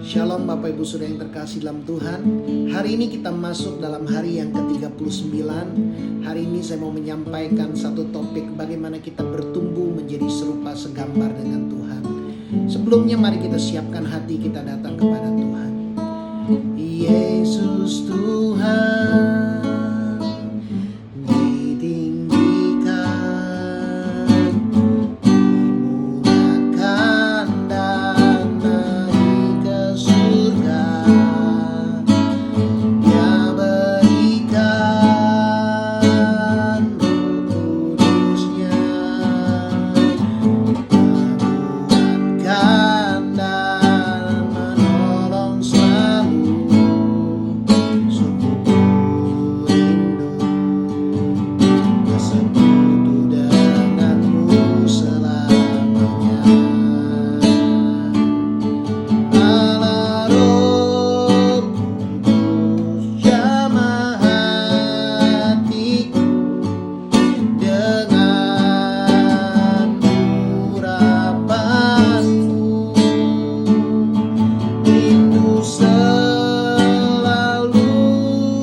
Shalom Bapak Ibu Saudara yang terkasih dalam Tuhan. Hari ini kita masuk dalam hari yang ke-39. Hari ini saya mau menyampaikan satu topik bagaimana kita bertumbuh menjadi serupa segambar dengan Tuhan. Sebelumnya mari kita siapkan hati kita datang kepada Tuhan. Yesus Tuhan ditinggikan, dimulakan dan naik ke surga. Dia berikan Roh Kudusnya, menguatkan dan menolong selalu. Sungguh rindu bersekutu denganmu selamanya. Allah Roh Kudus jamah hatiku dengan urapanmu. Rindu selalu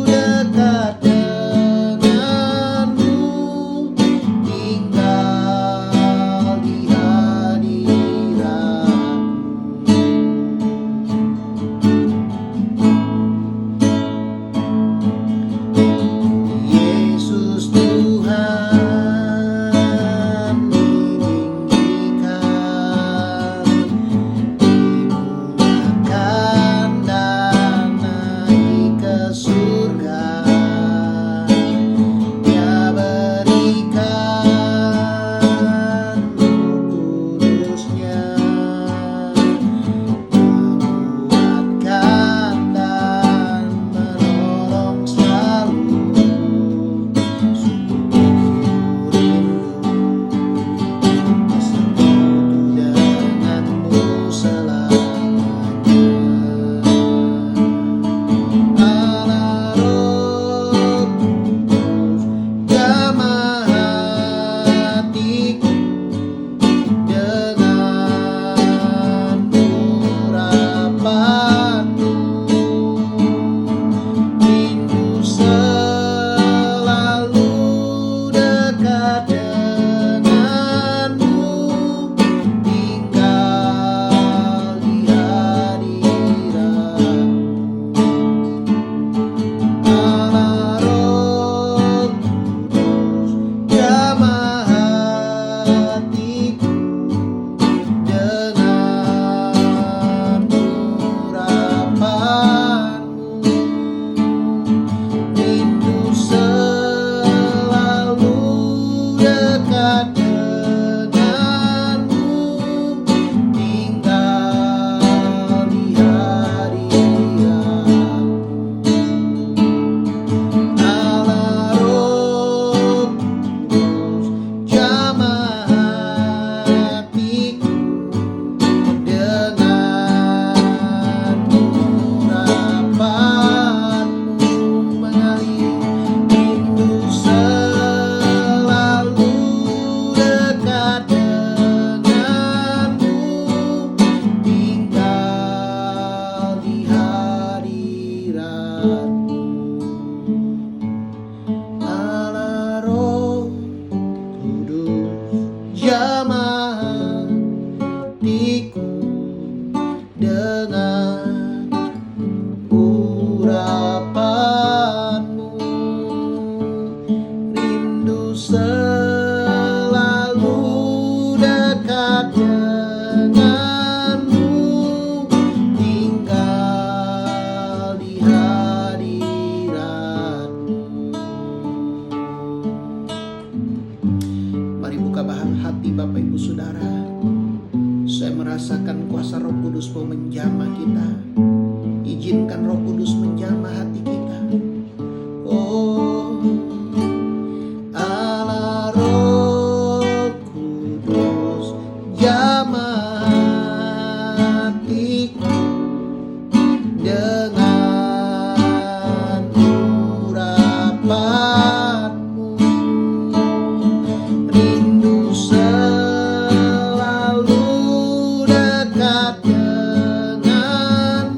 dekat denganmu, tinggal di hadiratmu. Yesus Tuhan ditinggikan, dimulakan dan naik ke surga. Dia berikan Roh Kudusnya, menguatkan dan menolong selalu. Sungguh rindu bersekutu denganmu selamanya. Allah Roh Kudus jamah hatiku dengan urapanmu. Rindu selalu dekat denganmu, tinggal di hadiratmu. Allah Roh Kudus jamah hatiku dengan urapanmu. Rindu selalu dekat denganmu, tinggal di hadiratmu. Allah Roh Kudus jamah hatiku dengan urapanmu. Mengalir rindu selalu dekat denganmu, tinggal di hadiratmu. Allah Roh Kudus jamah hatiku dengan urapanmu. Rindu selalu dekat denganmu, tinggal di hadiratmu. Mari buka hati Bapak Ibu Saudara. Saya merasakan kuasa Roh Kudus mau menjamah kita. Izinkan Roh Kudus menjamah hati kita. Oh, Allah Roh Kudus jamah hatiku dengan urapanmu. Rindu selalu dekat denganmu,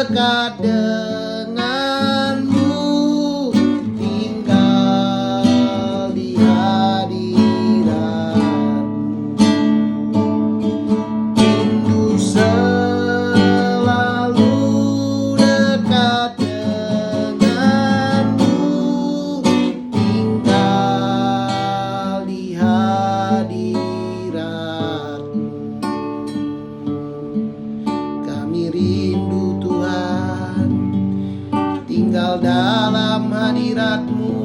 dekat denganmu, tinggal di hadiratmu. Rindu selalu dekat denganmu, tinggal di hadiratmu. Kami rindu Tuhan, tinggal dalam hadiratmu.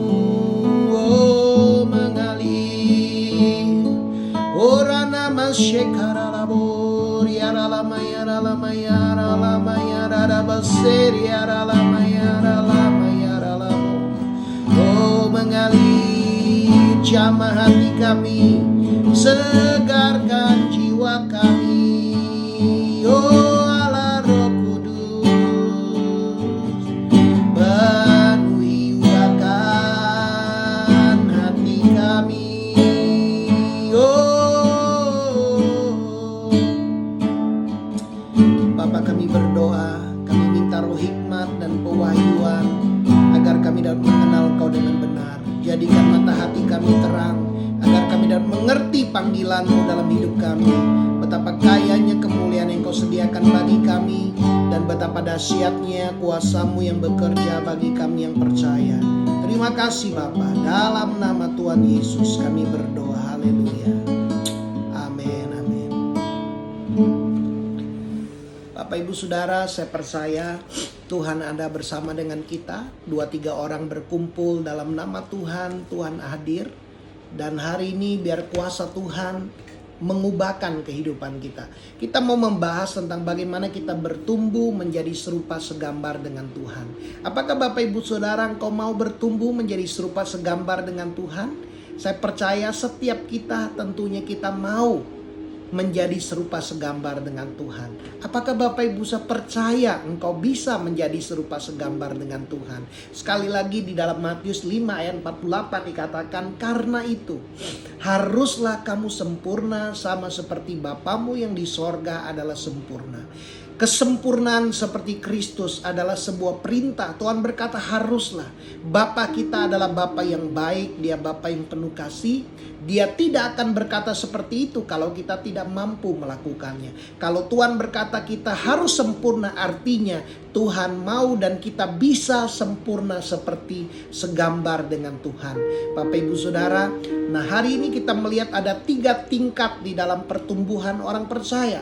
Oh, mengalir ora nama shekaralabor yaralama yaralama yaralama yarabasir yaralama yaralama yaralamo. Oh, mengalir jamah hati kami, segarkan jiwa kami. Oh, Allah Roh Kudus, penuhi urakan hati kami. Oh, Bapa, kami berdoa, kami minta roh hikmat dan pewahyuan agar kami dapat mengenal Kau dengan benar. Jadikan mata hati kami terang, agar kami dapat mengerti panggilan-Mu dalam hidup kami. Betapa kayanya kemuliaan yang Kau sediakan bagi kami, dan betapa dahsyatnya kuasa-Mu yang bekerja bagi kami yang percaya. Terima kasih Bapa, dalam nama Tuhan Yesus kami berdoa. Haleluya. Amin, amin. Bapak Ibu Saudara, saya percaya Tuhan ada bersama dengan kita. 2-3 orang berkumpul dalam nama Tuhan, Tuhan hadir. Dan hari ini biar kuasa Tuhan mengubahkan kehidupan kita. Kita mau membahas tentang bagaimana kita bertumbuh menjadi serupa segambar dengan Tuhan. Apakah Bapak Ibu Saudara engkau mau bertumbuh menjadi serupa segambar dengan Tuhan? Saya percaya setiap kita tentunya kita mau menjadi serupa segambar dengan Tuhan. Apakah Bapak Ibu saya percaya engkau bisa menjadi serupa segambar dengan Tuhan? Sekali lagi di dalam Matius 5 ayat 48 dikatakan, karena itu haruslah kamu sempurna sama seperti Bapamu yang di sorga adalah sempurna. Kesempurnaan seperti Kristus adalah sebuah perintah. Tuhan berkata haruslah. Bapa kita adalah Bapa yang baik, Dia Bapa yang penuh kasih. Dia tidak akan berkata seperti itu kalau kita tidak mampu melakukannya. Kalau Tuhan berkata kita harus sempurna, artinya Tuhan mau dan kita bisa sempurna seperti segambar dengan Tuhan. Bapak Ibu Saudara, nah hari ini kita melihat ada 3 tingkat di dalam pertumbuhan orang percaya.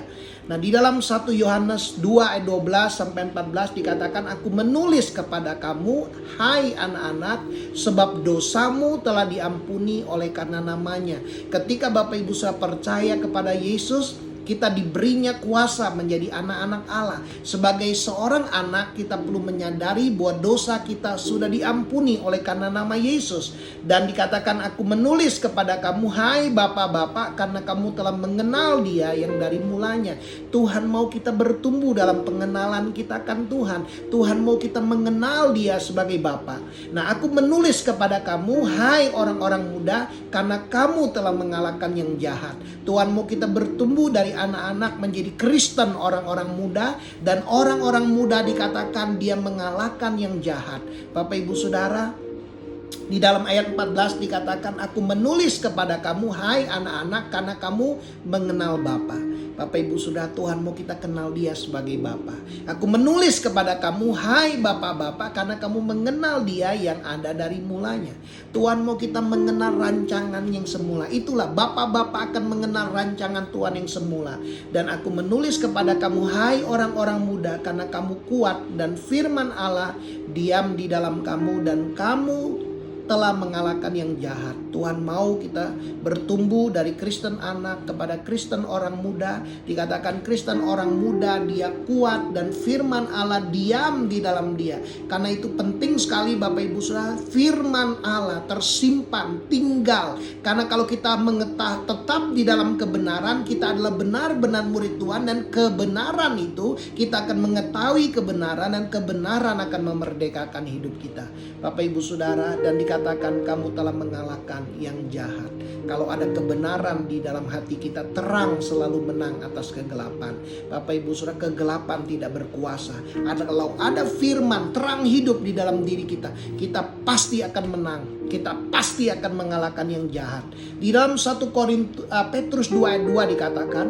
Nah di dalam 1 Yohanes 2 ayat 12 sampai 14 dikatakan, aku menulis kepada kamu, hai anak-anak, sebab dosamu telah diampuni oleh karena namanya. Ketika Bapak Ibu saya percaya kepada Yesus, kita diberinya kuasa menjadi anak-anak Allah. Sebagai seorang anak, kita perlu menyadari bahwa dosa kita sudah diampuni oleh karena nama Yesus. Dan dikatakan, aku menulis kepada kamu, hai bapak-bapak, karena kamu telah mengenal Dia yang dari mulanya. Tuhan mau kita bertumbuh dalam pengenalan kita akan Tuhan. Tuhan mau kita mengenal Dia sebagai Bapa. Nah, aku menulis kepada kamu, hai orang-orang muda, karena kamu telah mengalahkan yang jahat. Tuhan mau kita bertumbuh dari anak-anak menjadi Kristen orang-orang muda, dan orang-orang muda dikatakan dia mengalahkan yang jahat. Bapak Ibu Saudara, di dalam ayat 14 dikatakan, aku menulis kepada kamu, hai anak-anak, karena kamu mengenal Bapa. Bapak Ibu Saudara, Tuhan mau kita kenal Dia sebagai Bapa. Aku menulis kepada kamu, hai bapak-bapak, karena kamu mengenal Dia yang ada dari mulanya. Tuhan mau kita mengenal rancangan yang semula. Itulah bapak-bapak akan mengenal rancangan Tuhan yang semula. Dan aku menulis kepada kamu, hai orang-orang muda, karena kamu kuat dan firman Allah diam di dalam kamu, dan kamu telah mengalahkan yang jahat. Tuhan mau kita bertumbuh dari Kristen anak kepada Kristen orang muda. Dikatakan Kristen orang muda dia kuat dan firman Allah diam di dalam dia. Karena itu penting sekali Bapak Ibu Saudara, firman Allah tersimpan, tinggal. Karena kalau kita tetap di dalam kebenaran, kita adalah benar-benar murid Tuhan, dan kebenaran itu kita akan mengetahui kebenaran, dan kebenaran akan memerdekakan hidup kita. Bapak Ibu Saudara, dan dikatakan dikatakan kamu telah mengalahkan yang jahat. Kalau ada kebenaran di dalam hati kita, terang selalu menang atas kegelapan. Bapak Ibu Saudara, kegelapan tidak berkuasa. Kalau ada firman terang hidup di dalam diri kita, kita pasti akan menang. Kita pasti akan mengalahkan yang jahat. Di dalam 1 Petrus 2 ayat 2 dikatakan,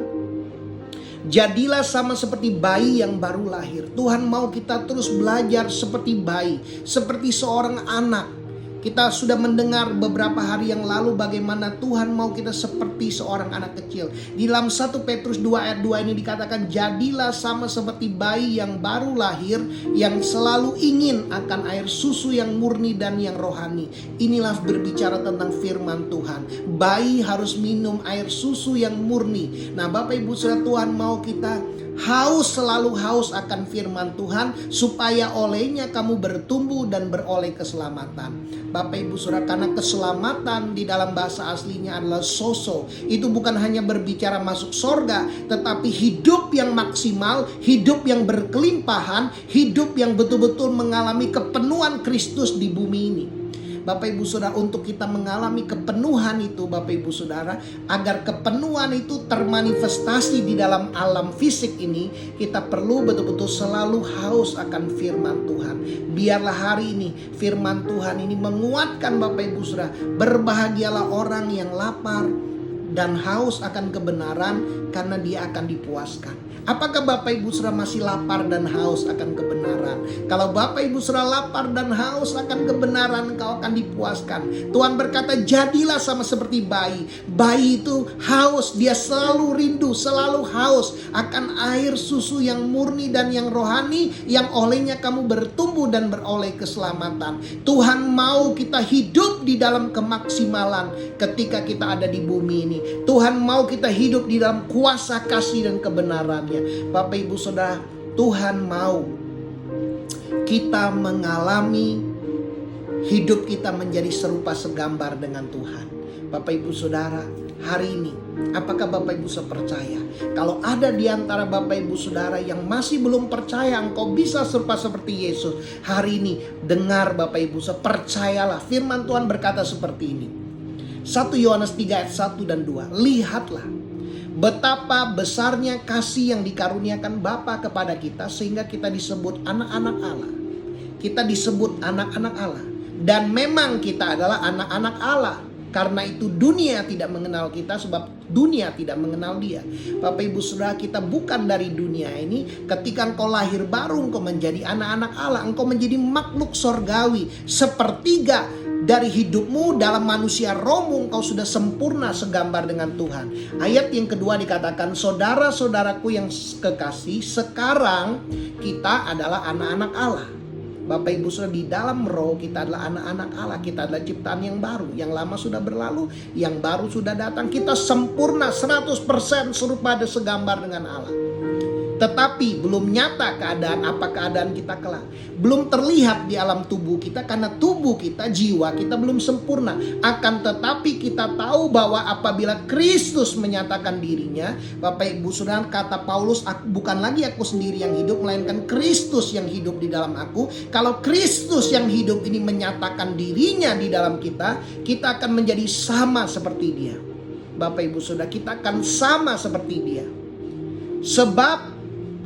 jadilah sama seperti bayi yang baru lahir. Tuhan mau kita terus belajar seperti bayi, seperti seorang anak. Kita sudah mendengar beberapa hari yang lalu bagaimana Tuhan mau kita seperti seorang anak kecil. Di dalam 1 Petrus 2 ayat 2 ini dikatakan, jadilah sama seperti bayi yang baru lahir, yang selalu ingin akan air susu yang murni dan yang rohani. Inilah berbicara tentang firman Tuhan. Bayi harus minum air susu yang murni. Nah Bapak Ibu Saudara, Tuhan mau kita selalu haus akan firman Tuhan, supaya olehnya kamu bertumbuh dan beroleh keselamatan. Bapak Ibu Saudara, karena keselamatan di dalam bahasa aslinya adalah sozo. Itu bukan hanya berbicara masuk sorga, tetapi hidup yang maksimal, hidup yang berkelimpahan, hidup yang betul-betul mengalami kepenuhan Kristus di bumi ini. Bapak Ibu Saudara, untuk kita mengalami kepenuhan itu, Bapak Ibu Saudara, agar kepenuhan itu termanifestasi di dalam alam fisik ini, kita perlu betul-betul selalu haus akan firman Tuhan. Biarlah hari ini firman Tuhan ini menguatkan Bapak Ibu Saudara. Berbahagialah orang yang lapar dan haus akan kebenaran, karena dia akan dipuaskan. Apakah Bapak Ibu Saudara masih lapar dan haus akan kebenaran? Kalau Bapak Ibu Saudara lapar dan haus akan kebenaran, engkau akan dipuaskan. Tuhan berkata, jadilah sama seperti bayi. Bayi itu haus, dia selalu rindu, selalu haus akan air susu yang murni dan yang rohani, yang olehnya kamu bertumbuh dan beroleh keselamatan. Tuhan mau kita hidup di dalam kemaksimalan ketika kita ada di bumi ini. Tuhan mau kita hidup di dalam kuasa kasih dan kebenarannya. Bapak Ibu Saudara, Tuhan mau kita mengalami hidup kita menjadi serupa segambar dengan Tuhan. Bapak Ibu Saudara, hari ini apakah Bapak Ibu Saudara percaya? Kalau ada di antara Bapak Ibu Saudara yang masih belum percaya engkau bisa serupa seperti Yesus, hari ini dengar Bapak Ibu Saudara, percayalah firman Tuhan berkata seperti ini. 1 Yohanes 3 ayat 1 dan 2. Lihatlah betapa besarnya kasih yang dikaruniakan Bapa kepada kita, sehingga kita disebut anak-anak Allah. Kita disebut anak-anak Allah. Dan memang kita adalah anak-anak Allah. Karena itu dunia tidak mengenal kita, sebab dunia tidak mengenal dia. Bapak Ibu Saudara, kita bukan dari dunia ini. Ketika engkau lahir baru, engkau menjadi anak-anak Allah. Engkau menjadi makhluk sorgawi. Sepertiga dari hidupmu dalam manusia rohmu, engkau sudah sempurna segambar dengan Tuhan. Ayat yang kedua dikatakan, saudara-saudaraku yang kekasih, sekarang kita adalah anak-anak Allah. Bapak Ibu Saudara, di dalam roh kita adalah anak-anak Allah. Kita adalah ciptaan yang baru. Yang lama sudah berlalu, yang baru sudah datang. Kita sempurna 100% serupa dan segambar dengan Allah. Tetapi belum nyata keadaan, apa keadaan kita kelak. Belum terlihat di alam tubuh kita, karena tubuh kita, jiwa kita belum sempurna. Akan tetapi kita tahu bahwa apabila Kristus menyatakan dirinya, Bapak Ibu Saudara, kata Paulus, bukan lagi aku sendiri yang hidup, melainkan Kristus yang hidup di dalam aku. Kalau Kristus yang hidup ini menyatakan dirinya di dalam kita, kita akan menjadi sama seperti dia. Bapak Ibu Saudara, kita akan sama seperti dia. Sebab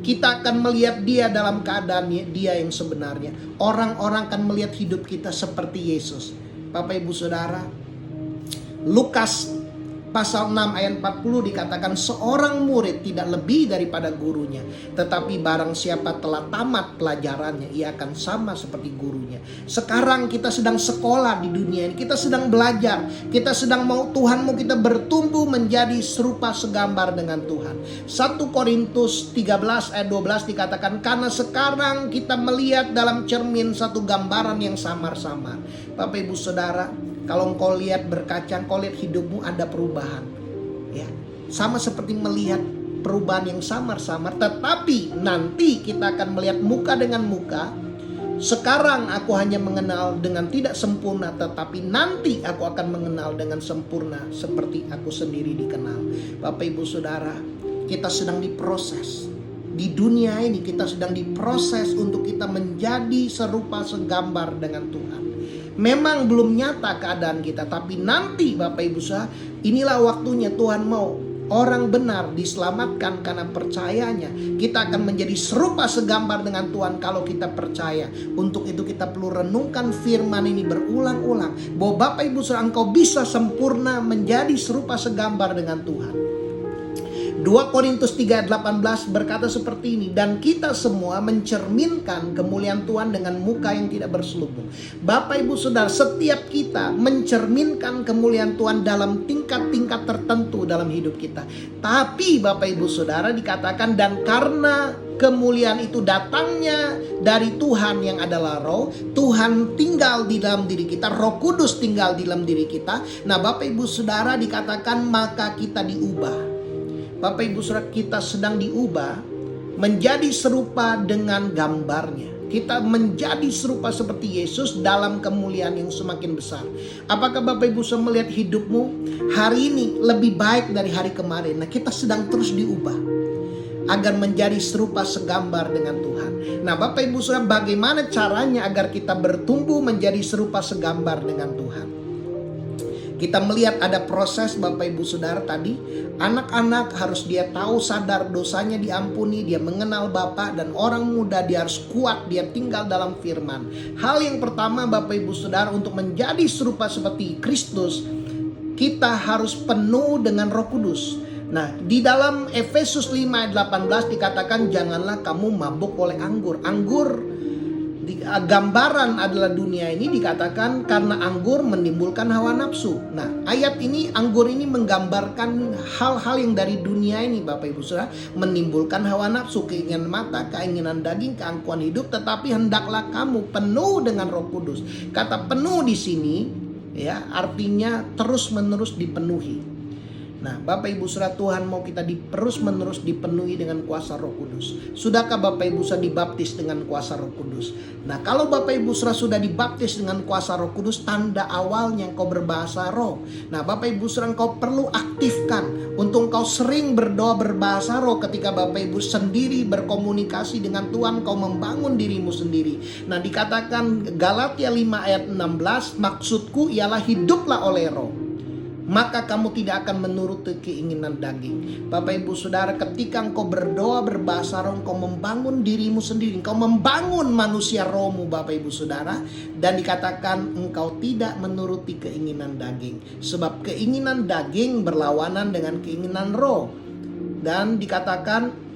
kita akan melihat dia dalam keadaan dia yang sebenarnya. Orang-orang akan melihat hidup kita seperti Yesus. Bapak Ibu Saudara, Lukas pasal 6 ayat 40 dikatakan, seorang murid tidak lebih daripada gurunya. Tetapi barang siapa telah tamat pelajarannya, ia akan sama seperti gurunya. Sekarang kita sedang sekolah di dunia ini. Kita sedang belajar. Kita sedang Tuhan mau kita bertumbuh menjadi serupa segambar dengan Tuhan. 1 Korintus 13 ayat 12 dikatakan, karena sekarang kita melihat dalam cermin satu gambaran yang samar-samar. Bapak Ibu Saudara, kalau engkau lihat berkaca, engkau lihat hidupmu ada perubahan. Ya, sama seperti melihat perubahan yang samar-samar. Tetapi nanti kita akan melihat muka dengan muka. Sekarang aku hanya mengenal dengan tidak sempurna, tetapi nanti aku akan mengenal dengan sempurna seperti aku sendiri dikenal. Bapak Ibu Saudara, kita sedang diproses. Di dunia ini kita sedang diproses untuk kita menjadi serupa segambar dengan Tuhan. Memang belum nyata keadaan kita, tapi nanti Bapak Ibu Saudara, inilah waktunya Tuhan mau orang benar diselamatkan karena percayanya. Kita akan menjadi serupa segambar dengan Tuhan kalau kita percaya. Untuk itu kita perlu renungkan firman ini berulang-ulang, bahwa Bapak Ibu Saudara, engkau bisa sempurna menjadi serupa segambar dengan Tuhan. 2 Korintus 3 ayat 18 berkata seperti ini, dan kita semua mencerminkan kemuliaan Tuhan dengan muka yang tidak berselubung. Bapak Ibu Saudara, setiap kita mencerminkan kemuliaan Tuhan dalam tingkat-tingkat tertentu dalam hidup kita. Tapi Bapak Ibu Saudara dikatakan, dan karena kemuliaan itu datangnya dari Tuhan yang adalah Roh, Tuhan tinggal di dalam diri kita, Roh Kudus tinggal di dalam diri kita. Nah Bapak Ibu Saudara dikatakan maka kita diubah. Bapak Ibu Saudara, kita sedang diubah menjadi serupa dengan gambarnya. Kita menjadi serupa seperti Yesus dalam kemuliaan yang semakin besar. Apakah Bapak Ibu Saudara melihat hidupmu hari ini lebih baik dari hari kemarin? Nah, kita sedang terus diubah agar menjadi serupa segambar dengan Tuhan. Nah Bapak Ibu Saudara, bagaimana caranya agar kita bertumbuh menjadi serupa segambar dengan Tuhan? Kita melihat ada proses Bapak Ibu Saudara tadi. Anak-anak harus dia tahu sadar dosanya diampuni, dia mengenal Bapa, dan orang muda dia harus kuat, dia tinggal dalam firman. Hal yang pertama Bapak Ibu Saudara, untuk menjadi serupa seperti Kristus, kita harus penuh dengan Roh Kudus. Nah, di dalam Efesus 5 ayat 18 dikatakan janganlah kamu mabuk oleh anggur. Anggur gambaran adalah dunia ini, dikatakan karena anggur menimbulkan hawa nafsu. Nah ayat ini, anggur ini menggambarkan hal-hal yang dari dunia ini Bapak Ibu Saudara, menimbulkan hawa nafsu, keinginan mata, keinginan daging, keangkuhan hidup. Tetapi hendaklah kamu penuh dengan Roh Kudus. Kata penuh di sini ya artinya terus menerus dipenuhi. Nah Bapak Ibu Saudara, Tuhan mau kita terus menerus dipenuhi dengan kuasa Roh Kudus. Sudahkah Bapak Ibu Saudara dibaptis dengan kuasa Roh Kudus? Nah kalau Bapak Ibu Saudara sudah dibaptis dengan kuasa Roh Kudus, tanda awalnya engkau berbahasa roh. Nah Bapak Ibu Saudara, engkau perlu aktifkan untuk engkau sering berdoa berbahasa roh. Ketika Bapak Ibu sendiri berkomunikasi dengan Tuhan, engkau membangun dirimu sendiri. Nah dikatakan Galatia 5 ayat 16, maksudku ialah hiduplah oleh roh, maka kamu tidak akan menuruti keinginan daging. Bapak Ibu Saudara, ketika engkau berdoa berbahasa roh, engkau membangun dirimu sendiri, engkau membangun manusia rohmu Bapak Ibu Saudara. Dan dikatakan engkau tidak menuruti keinginan daging, sebab keinginan daging berlawanan dengan keinginan roh. Dan dikatakan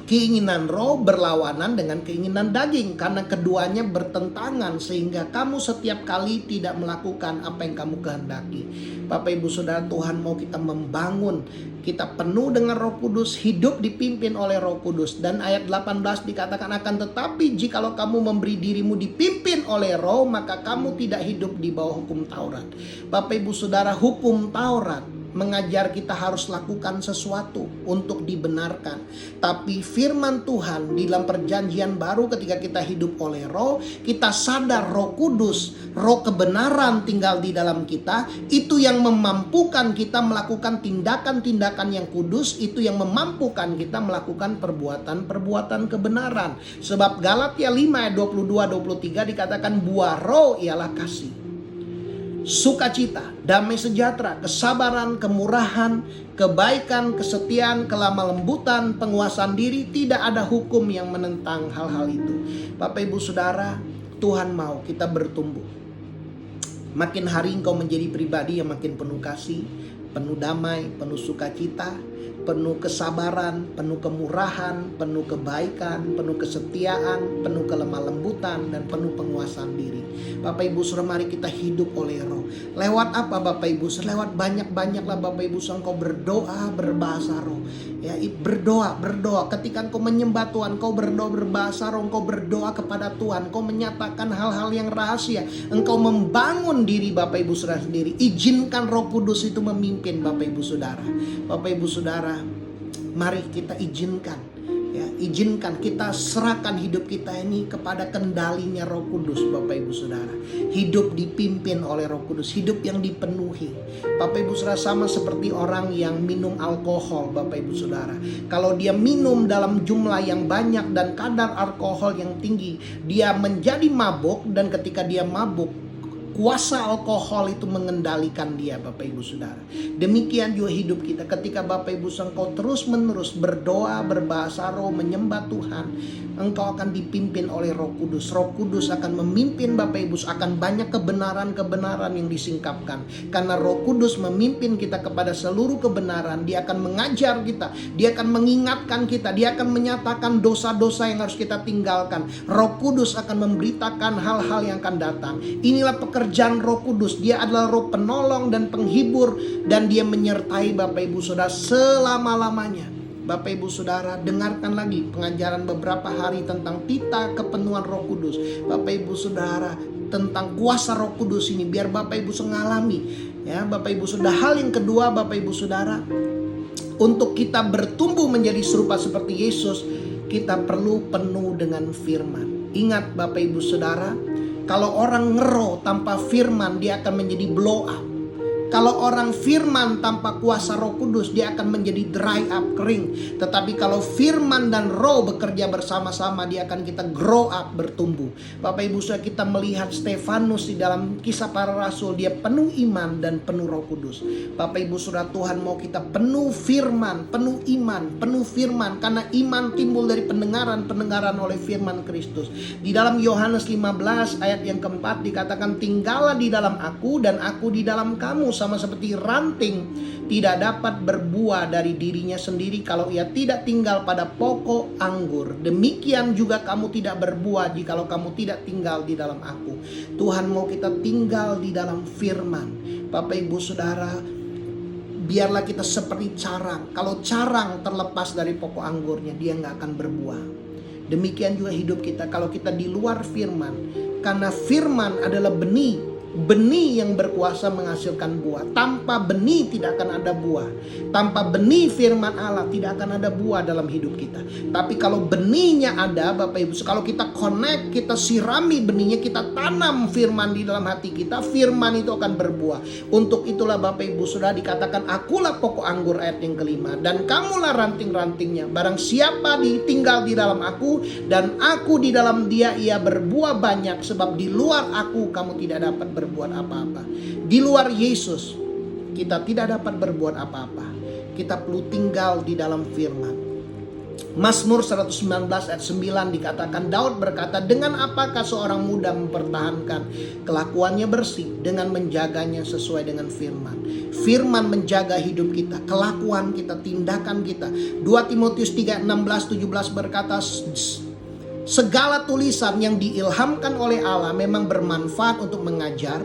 keinginan roh berlawanan dengan keinginan daging, karena keduanya bertentangan, sehingga kamu setiap kali tidak melakukan apa yang kamu kehendaki. Bapak Ibu Saudara, Tuhan mau kita membangun, kita penuh dengan Roh Kudus, hidup dipimpin oleh Roh Kudus. Dan ayat 18 dikatakan, akan tetapi jikalau kamu memberi dirimu dipimpin oleh Roh, maka kamu tidak hidup di bawah hukum Taurat. Bapak Ibu Saudara, hukum Taurat mengajar kita harus lakukan sesuatu untuk dibenarkan. Tapi firman Tuhan di dalam perjanjian baru, ketika kita hidup oleh roh, kita sadar Roh Kudus, roh kebenaran tinggal di dalam kita. Itu yang memampukan kita melakukan tindakan-tindakan yang kudus. Itu yang memampukan kita melakukan perbuatan-perbuatan kebenaran. Sebab Galatia 5 ayat 22-23 dikatakan buah roh ialah kasih, sukacita, damai sejahtera, kesabaran, kemurahan, kebaikan, kesetiaan, kelemah lembutan, penguasaan diri. Tidak ada hukum yang menentang hal-hal itu. Bapak Ibu Saudara, Tuhan mau kita bertumbuh. Makin hari engkau menjadi pribadi yang makin penuh kasih, penuh damai, penuh sukacita, penuh kesabaran, penuh kemurahan, penuh kebaikan, penuh kesetiaan, penuh kelemah lembutan, dan penuh penguasaan diri. Bapak Ibu Saudara, mari kita hidup oleh roh. Lewat apa Bapak Ibu Saudara? Lewat banyak-banyaklah Bapak Ibu Saudara engkau berdoa berbahasa roh. Ya, berdoa. Ketika engkau menyembah Tuhan, engkau berdoa berbahasa roh, engkau berdoa kepada Tuhan, engkau menyatakan hal-hal yang rahasia, engkau membangun diri Bapak Ibu Saudara sendiri. Izinkan Roh Kudus itu memimpin Bapak Ibu Saudara. Bapak Ibu Saudara, mari kita izinkan kita serahkan hidup kita ini kepada kendalinya Roh Kudus Bapak Ibu Saudara. Hidup dipimpin oleh Roh Kudus, hidup yang dipenuhi. Bapak Ibu Saudara, sama seperti orang yang minum alkohol Bapak Ibu Saudara. Kalau dia minum dalam jumlah yang banyak dan kadar alkohol yang tinggi, dia menjadi mabuk, dan ketika dia mabuk, kuasa alkohol itu mengendalikan dia, Bapak Ibu Saudara. Demikian juga hidup kita. Ketika Bapak Ibu engkau terus menerus berdoa, berbahasa roh, menyembah Tuhan, engkau akan dipimpin oleh Roh Kudus. Roh Kudus akan memimpin Bapak Ibu, akan banyak kebenaran-kebenaran yang disingkapkan. Karena Roh Kudus memimpin kita kepada seluruh kebenaran. Dia akan mengajar kita, dia akan mengingatkan kita, dia akan menyatakan dosa-dosa yang harus kita tinggalkan. Roh Kudus akan memberitakan hal-hal yang akan datang. Inilah pekerjaan Roh Kudus. Dia adalah Roh penolong dan penghibur, dan dia menyertai Bapak Ibu Saudara selama-lamanya. Bapak Ibu Saudara, dengarkan lagi pengajaran beberapa hari tentang tita kepenuhan Roh Kudus. Bapak Ibu Saudara, tentang kuasa Roh Kudus ini, biar Bapak Ibu mengalami. Ya, Bapak Ibu Saudara, hal yang kedua Bapak Ibu Saudara, untuk kita bertumbuh menjadi serupa seperti Yesus, kita perlu penuh dengan firman. Ingat Bapak Ibu Saudara, kalau orang ngeroh tanpa firman, dia akan menjadi blow up. Kalau orang firman tanpa kuasa Roh Kudus, dia akan menjadi dry up, kering. Tetapi kalau firman dan roh bekerja bersama-sama, dia akan kita grow up, bertumbuh. Bapak Ibu Saudara, kita melihat Stefanus di dalam Kisah Para Rasul, dia penuh iman dan penuh Roh Kudus. Bapak Ibu Saudara, Tuhan mau kita penuh firman, penuh iman, penuh firman. Karena iman timbul dari pendengaran oleh firman Kristus. Di dalam Yohanes 15 ayat yang keempat dikatakan, tinggallah di dalam aku dan aku di dalam kamu. Sama seperti ranting tidak dapat berbuah dari dirinya sendiri kalau ia tidak tinggal pada pokok anggur. Demikian juga kamu tidak berbuah jikalau kamu tidak tinggal di dalam aku. Tuhan mau kita tinggal di dalam firman. Bapak Ibu Saudara, biarlah kita seperti carang. Kalau carang terlepas dari pokok anggurnya, dia nggak akan berbuah. Demikian juga hidup kita kalau kita di luar firman. Karena firman adalah benih. Benih yang berkuasa menghasilkan buah. Tanpa benih tidak akan ada buah. Tanpa benih firman Allah tidak akan ada buah dalam hidup kita. Tapi kalau benihnya ada, Bapak Ibu, kalau kita connect, kita sirami benihnya, kita tanam firman di dalam hati kita, firman itu akan berbuah. Untuk itulah Bapak Ibu Saudara dikatakan, akulah pokok anggur, ayat yang kelima, dan kamulah ranting-rantingnya. Barang siapa tinggal di dalam aku dan aku di dalam dia, ia berbuah banyak, sebab di luar aku kamu tidak dapat berbuat apa-apa. Di luar Yesus kita tidak dapat berbuat apa-apa. Kita perlu tinggal di dalam firman. Mazmur 119 ayat 9 dikatakan, Daud berkata, dengan apakah seorang muda mempertahankan kelakuannya bersih? Dengan menjaganya sesuai dengan firman. Firman menjaga hidup kita, kelakuan kita, tindakan kita. 2 Timotius 3:16-17 berkata, segala tulisan yang diilhamkan oleh Allah memang bermanfaat untuk mengajar,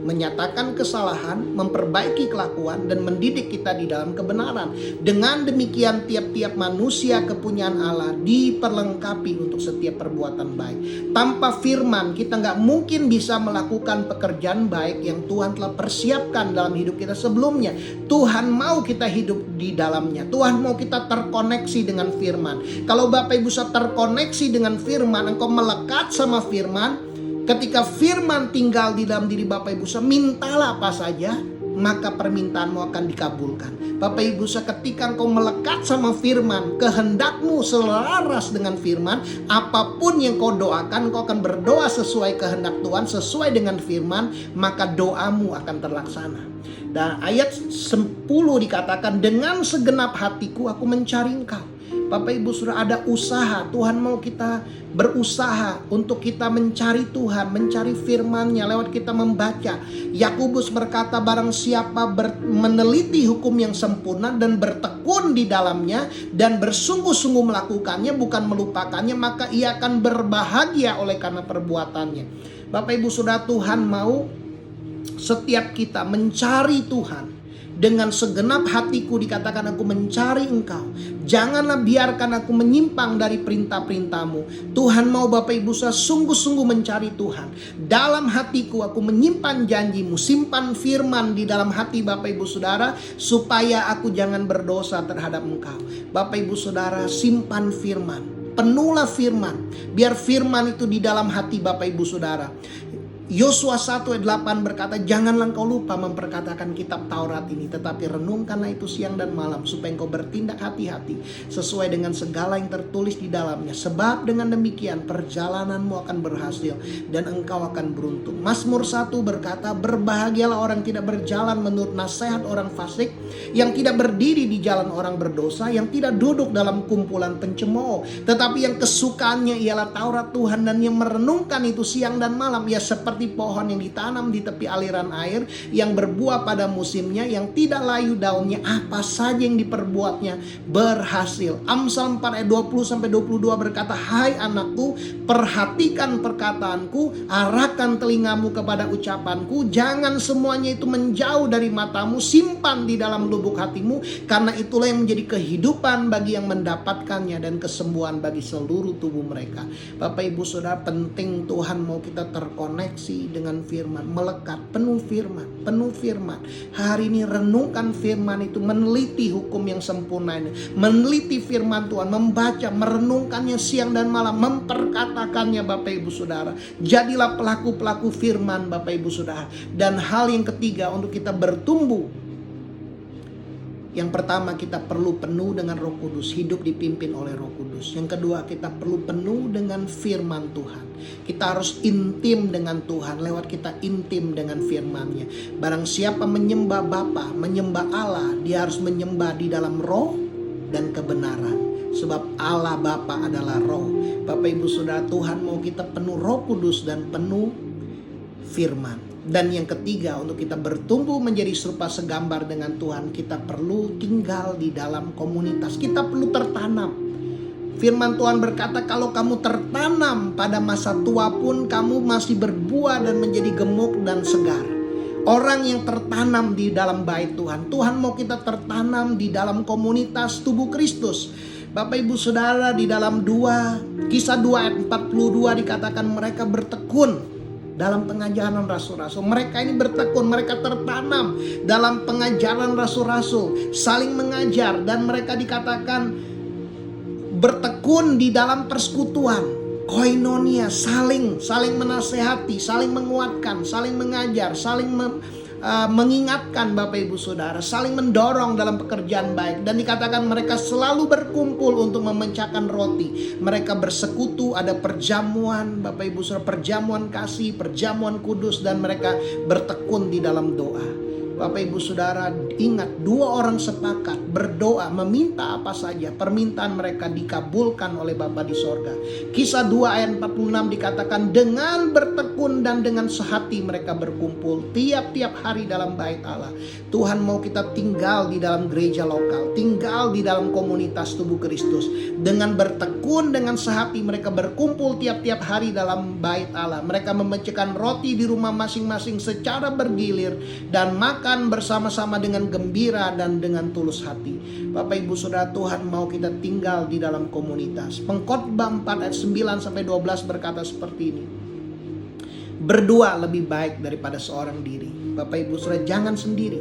menyatakan kesalahan, memperbaiki kelakuan, dan mendidik kita di dalam kebenaran. Dengan demikian tiap-tiap manusia kepunyaan Allah diperlengkapi untuk setiap perbuatan baik. Tanpa firman kita gak mungkin bisa melakukan pekerjaan baik yang Tuhan telah persiapkan dalam hidup kita sebelumnya. Tuhan mau kita hidup di dalamnya. Tuhan mau kita terkoneksi dengan firman. Kalau Bapak Ibu terkoneksi dengan firman, engkau melekat sama firman. Ketika firman tinggal di dalam diri Bapak Ibu, mintalah apa saja, maka permintaanmu akan dikabulkan. Bapak Ibu, ketika engkau melekat sama firman, kehendakmu selaras dengan firman, apapun yang kau doakan, kau akan berdoa sesuai kehendak Tuhan, sesuai dengan firman, maka doamu akan terlaksana. Dan ayat 10 dikatakan, dengan segenap hatiku aku mencari engkau. Bapak Ibu sudah ada usaha. Tuhan mau kita berusaha untuk kita mencari Tuhan, mencari firman-Nya lewat kita membaca. Yakobus berkata, barang siapa meneliti hukum yang sempurna dan bertekun di dalamnya dan bersungguh-sungguh melakukannya, bukan melupakannya, maka ia akan berbahagia oleh karena perbuatannya. Bapak Ibu saudara, Tuhan mau setiap kita mencari Tuhan. Dengan segenap hatiku dikatakan aku mencari engkau. Janganlah biarkan aku menyimpang dari perintah-perintahmu. Tuhan mau Bapak Ibu saya sungguh-sungguh mencari Tuhan. Dalam hatiku aku menyimpan janjimu. Simpan firman di dalam hati Bapak Ibu Saudara, supaya aku jangan berdosa terhadap engkau. Bapak Ibu Saudara, simpan firman. Penuhlah firman. Biar firman itu di dalam hati Bapak Ibu Saudara. Yosua 1 ayat 8 berkata, janganlah engkau lupa memperkatakan kitab Taurat ini, tetapi renungkanlah itu siang dan malam, supaya engkau bertindak hati-hati sesuai dengan segala yang tertulis di dalamnya. Sebab dengan demikian perjalananmu akan berhasil dan engkau akan beruntung. Mazmur 1 berkata, berbahagialah orang yang tidak berjalan menurut nasihat orang fasik, yang tidak berdiri di jalan orang berdosa, yang tidak duduk dalam kumpulan pencemooh, tetapi yang kesukaannya ialah Taurat Tuhan, dan yang merenungkan itu siang dan malam. Ya seperti pohon yang ditanam di tepi aliran air, yang berbuah pada musimnya, yang tidak layu daunnya, apa saja yang diperbuatnya berhasil. Amsal 4 ayat 20-22 berkata, hai anakku, perhatikan perkataanku, arahkan telingamu kepada ucapanku, jangan semuanya itu menjauh dari matamu, simpan di dalam lubuk hatimu, karena itulah yang menjadi kehidupan bagi yang mendapatkannya dan kesembuhan bagi seluruh tubuh mereka. Bapak Ibu Saudara, penting Tuhan mau kita terkoneksi dengan firman, melekat, penuh firman. Hari ini renungkan firman itu, meneliti hukum yang sempurna ini, meneliti firman Tuhan, membaca, merenungkannya siang dan malam, memperkatakannya Bapak Ibu Saudara. Jadilah pelaku-pelaku firman Bapak Ibu Saudara. Dan hal yang ketiga untuk kita bertumbuh, yang pertama, kita perlu penuh dengan Roh Kudus, hidup dipimpin oleh Roh Kudus. Yang kedua, kita perlu penuh dengan firman Tuhan. Kita harus intim dengan Tuhan, lewat kita intim dengan firman-Nya. Barang siapa menyembah Bapa, menyembah Allah, dia harus menyembah di dalam roh dan kebenaran. Sebab Allah Bapa adalah roh. Bapak Ibu Saudara, Tuhan mau kita penuh Roh Kudus dan penuh firman. Dan yang ketiga, untuk kita bertumbuh menjadi serupa segambar dengan Tuhan, kita perlu tinggal di dalam komunitas. Kita perlu tertanam. Firman Tuhan berkata, kalau kamu tertanam pada masa tua pun kamu masih berbuah dan menjadi gemuk dan segar. Orang yang tertanam di dalam bait Tuhan. Tuhan mau kita tertanam di dalam komunitas tubuh Kristus. Bapak Ibu Saudara, di dalam Kisah 2 ayat 42 dikatakan mereka bertekun dalam pengajaran rasul-rasul. Mereka ini bertekun, mereka tertanam dalam pengajaran rasul-rasul, saling mengajar, dan mereka dikatakan bertekun di dalam persekutuan, koinonia, saling menasehati, saling menguatkan, saling mengajar, saling mengingatkan Bapak Ibu Saudara, saling mendorong dalam pekerjaan baik. Dan dikatakan mereka selalu berkumpul untuk memecahkan roti. Mereka bersekutu, ada perjamuan Bapak Ibu Saudara, perjamuan kasih, perjamuan kudus, dan mereka bertekun di dalam doa. Bapak Ibu Saudara, ingat, 2 orang sepakat berdoa meminta apa saja, permintaan mereka dikabulkan oleh Bapa di sorga. Kisah 2 ayat 46 dikatakan dengan bertekun dan dengan sehati mereka berkumpul tiap-tiap hari dalam bait Allah. Tuhan mau kita tinggal di dalam gereja lokal, tinggal di dalam komunitas tubuh Kristus. Dengan bertekun, dengan sehati mereka berkumpul tiap-tiap hari dalam bait Allah. Mereka memecahkan roti di rumah masing-masing secara bergilir dan makan bersama-sama dengan gembira dan dengan tulus hati. Bapak Ibu Saudara, Tuhan mau kita tinggal di dalam komunitas. Pengkhotbah 4 ayat 9-12 berkata seperti ini. Berdua lebih baik daripada seorang diri. Bapak Ibu Saudara, jangan sendiri,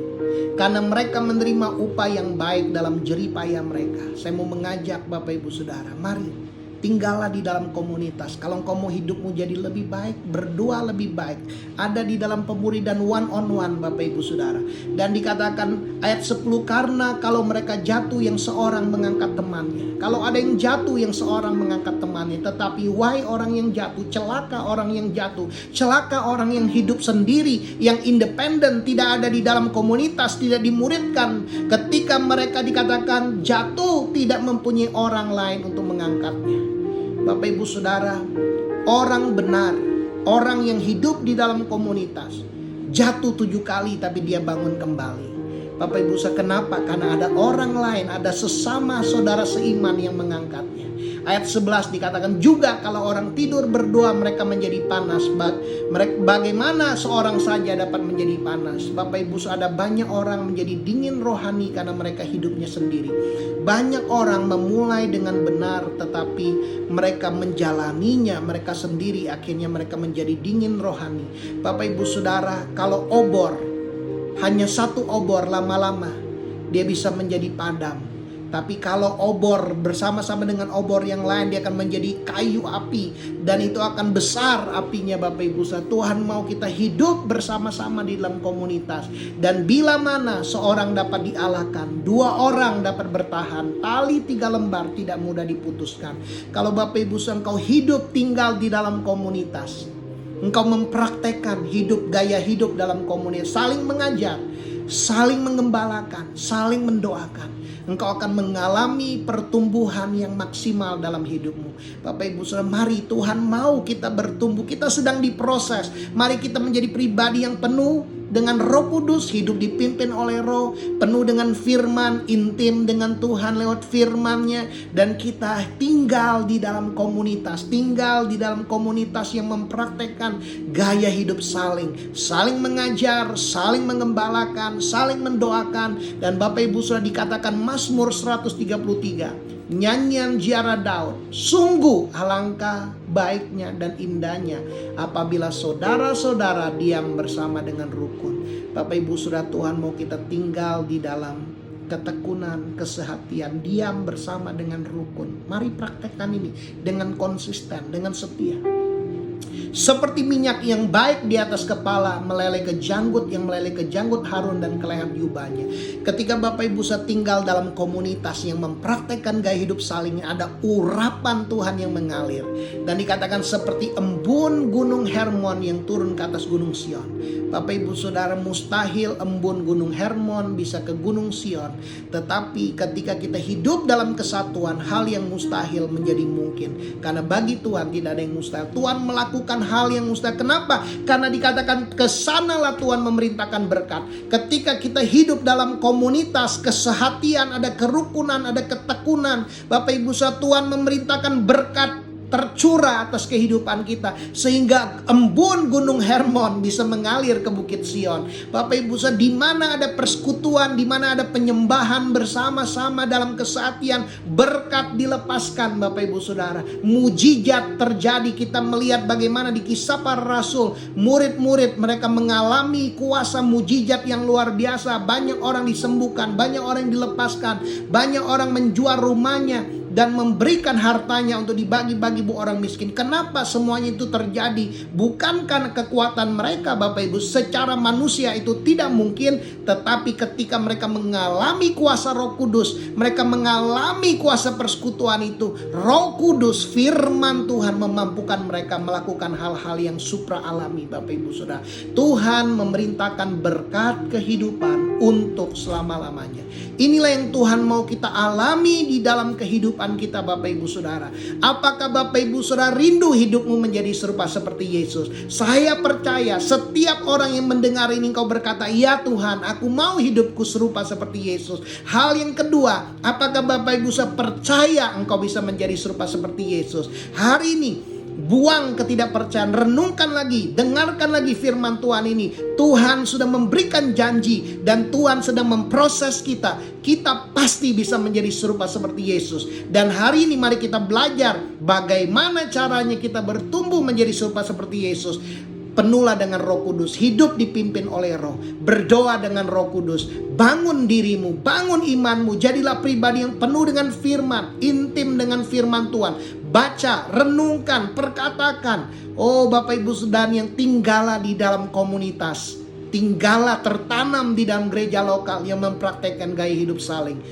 karena mereka menerima upah yang baik dalam jerih payah mereka. Saya mau mengajak Bapak Ibu Saudara, mari tinggallah di dalam komunitas. Kalau engkau mau hidupmu jadi lebih baik, berdua lebih baik. Ada di dalam pemuridan one on one Bapak Ibu Saudara. Dan dikatakan ayat 10, karena kalau mereka jatuh yang seorang mengangkat temannya. Kalau ada yang jatuh yang seorang mengangkat temannya. Tetapi wahai orang yang jatuh, celaka orang yang jatuh, celaka orang yang hidup sendiri, yang independen, tidak ada di dalam komunitas, tidak dimuridkan. Ketika mereka dikatakan jatuh, tidak mempunyai orang lain untuk mengangkatnya. Bapak Ibu Saudara, orang benar, orang yang hidup di dalam komunitas, jatuh 7 kali tapi dia bangun kembali. Bapak Ibu Saudara, kenapa? Karena ada orang lain, ada sesama saudara seiman yang mengangkatnya. Ayat 11 dikatakan juga kalau orang tidur berdoa mereka menjadi panas. Bagaimana seorang saja dapat menjadi panas? Bapak Ibu Saudara, ada banyak orang menjadi dingin rohani karena mereka hidupnya sendiri. Banyak orang memulai dengan benar tetapi mereka menjalaninya mereka sendiri, akhirnya mereka menjadi dingin rohani. Bapak Ibu Saudara, kalau obor, hanya 1 obor lama-lama dia bisa menjadi padam. Tapi kalau obor bersama-sama dengan obor yang lain, dia akan menjadi kayu api. Dan itu akan besar apinya Bapak Ibu Saudara. Tuhan mau kita hidup bersama-sama di dalam komunitas. Dan bila mana seorang dapat dialahkan, 2 orang dapat bertahan, tali 3 lembar tidak mudah diputuskan. Kalau Bapak Ibu Saudara engkau hidup tinggal di dalam komunitas, engkau mempraktekkan gaya hidup dalam komunitas, saling mengajar, saling mengembalakan, saling mendoakan, engkau akan mengalami pertumbuhan yang maksimal dalam hidupmu. Bapak Ibu Saudara, mari Tuhan mau kita bertumbuh. Kita sedang diproses. Mari kita menjadi pribadi yang penuh dengan Roh Kudus, hidup dipimpin oleh Roh, penuh dengan firman, intim dengan Tuhan lewat firman-Nya, dan kita tinggal di dalam komunitas, yang mempraktekkan gaya hidup saling mengajar, saling mengembalakan, saling mendoakan. Dan Bapak Ibu sudah dikatakan Mazmur 133, nyanyian ziarah Daud, sungguh alangkah baiknya dan indahnya apabila saudara-saudara diam bersama dengan rukun. Bapak Ibu Saudara, Tuhan mau kita tinggal di dalam ketekunan, kesehatian, diam bersama dengan rukun. Mari praktekkan ini dengan konsisten, dengan setia. Seperti minyak yang baik di atas kepala meleleh ke janggut, yang meleleh ke janggut Harun dan ke leher jubahnya. Ketika Bapak Ibu saya tinggal dalam komunitas yang mempraktekkan gaya hidup salingnya, ada urapan Tuhan yang mengalir. Dan dikatakan seperti embun gunung Hermon yang turun ke atas gunung Sion. Bapak Ibu Saudara, mustahil embun gunung Hermon bisa ke gunung Sion. Tetapi ketika kita hidup dalam kesatuan, hal yang mustahil menjadi mungkin. Karena bagi Tuhan tidak ada yang mustahil. Tuhan melakukan hal yang mustahil. Kenapa? Karena dikatakan kesanalah Tuhan memerintahkan berkat. Ketika kita hidup dalam komunitas, kesehatian, ada kerukunan, ada ketekunan, Bapak Ibu saudara, Tuhan memerintahkan berkat tercurah atas kehidupan kita, sehingga embun gunung Hermon bisa mengalir ke bukit Sion. Bapak Ibu saudara, di mana ada persekutuan, di mana ada penyembahan bersama-sama dalam kesehatian, berkat dilepaskan Bapak Ibu Saudara. Mujizat terjadi. Kita melihat bagaimana di Kisah Para Rasul, murid-murid mereka mengalami kuasa mujizat yang luar biasa. Banyak orang disembuhkan, banyak orang yang dilepaskan, banyak orang menjual rumahnya dan memberikan hartanya untuk dibagi-bagi bu orang miskin. Kenapa semuanya itu terjadi? Bukan karena kekuatan mereka Bapak Ibu. Secara manusia itu tidak mungkin. Tetapi ketika mereka mengalami kuasa Roh Kudus, mereka mengalami kuasa persekutuan itu, Roh Kudus, firman Tuhan memampukan mereka melakukan hal-hal yang supra alami Bapak Ibu Saudara. Tuhan memerintahkan berkat kehidupan untuk selama-lamanya. Inilah yang Tuhan mau kita alami di dalam kehidupan kita Bapak Ibu Saudara. Apakah Bapak Ibu Saudara rindu hidupmu menjadi serupa seperti Yesus? Saya percaya setiap orang yang mendengar ini engkau berkata, ya Tuhan, aku mau hidupku serupa seperti Yesus. Hal yang kedua, apakah Bapak Ibu Saudara percaya engkau bisa menjadi serupa seperti Yesus? Hari ini buang ketidakpercayaan, renungkan lagi, dengarkan lagi firman Tuhan ini. Tuhan sudah memberikan janji dan Tuhan sedang memproses kita. Kita pasti bisa menjadi serupa seperti Yesus. Dan hari ini mari kita belajar bagaimana caranya kita bertumbuh menjadi serupa seperti Yesus. Penuhlah dengan Roh Kudus, hidup dipimpin oleh Roh, berdoa dengan Roh Kudus, bangun dirimu, bangun imanmu, jadilah pribadi yang penuh dengan firman, intim dengan firman Tuhan, baca, renungkan, perkatakan. Oh Bapak Ibu Saudara yang tinggallah di dalam komunitas, tinggallah tertanam di dalam gereja lokal yang mempraktekkan gaya hidup saling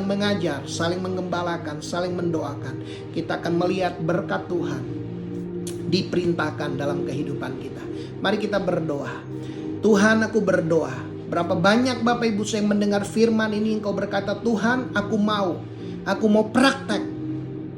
mengajar, saling mengembalakan, saling mendoakan. Kita akan melihat berkat Tuhan diperintahkan dalam kehidupan kita. Mari kita berdoa. Tuhan, aku berdoa. Berapa banyak Bapak Ibu saya mendengar firman ini, engkau berkata, Tuhan, aku mau praktek.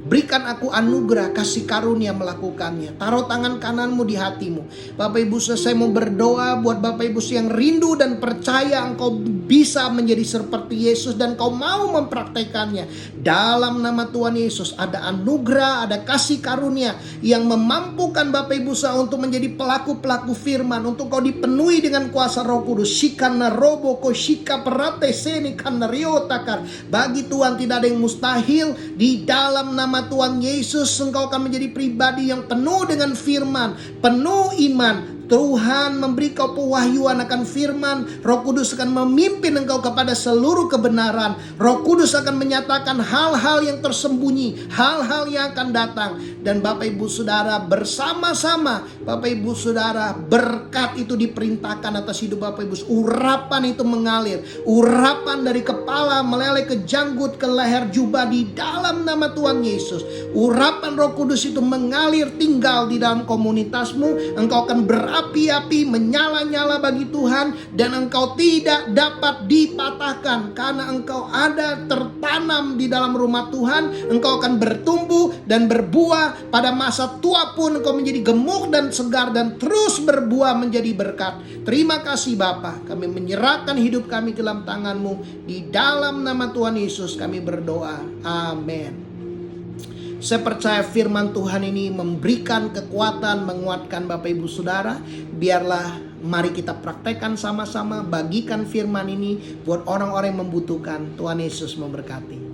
Berikan aku anugerah, kasih karunia melakukannya. Taruh tangan kananmu di hatimu. Bapak Ibu saya mau berdoa buat Bapak Ibu yang rindu dan percaya engkau bisa menjadi seperti Yesus dan kau mau mempraktekannya. Dalam nama Tuhan Yesus ada anugerah, ada kasih karunia yang memampukan Bapak Ibu saya untuk menjadi pelaku-pelaku firman. Untuk kau dipenuhi dengan kuasa Roh Kudus. Shikana robo ko shika perate seni kana riotakar. Bagi Tuhan tidak ada yang mustahil. Di dalam nama Tuhan Yesus engkau akan menjadi pribadi yang penuh dengan firman, penuh iman, Tuhan memberi kau pewahyuan akan firman. Roh Kudus akan memimpin engkau kepada seluruh kebenaran. Roh Kudus akan menyatakan hal-hal yang tersembunyi, hal-hal yang akan datang. Dan Bapak Ibu Saudara, bersama-sama Bapak Ibu Saudara, berkat itu diperintahkan atas hidup Bapak Ibu. Urapan itu mengalir, urapan dari kepala meleleh ke janggut, ke leher, jubah, di dalam nama Tuhan Yesus. Urapan Roh Kudus itu mengalir, tinggal di dalam komunitasmu. Engkau akan berapi-api, menyala-nyala bagi Tuhan, dan engkau tidak dapat dipatahkan karena engkau ada tertanam di dalam rumah Tuhan. Engkau akan bertumbuh dan berbuah. Pada masa tua pun engkau menjadi gemuk dan segar dan terus berbuah menjadi berkat. Terima kasih Bapa, kami menyerahkan hidup kami ke dalam tangan-Mu. Di dalam nama Tuhan Yesus kami berdoa. Amin. Saya percaya firman Tuhan ini memberikan kekuatan, menguatkan Bapak Ibu Saudara. Biarlah mari kita praktekkan sama-sama, bagikan firman ini buat orang-orang yang membutuhkan. Tuhan Yesus memberkati.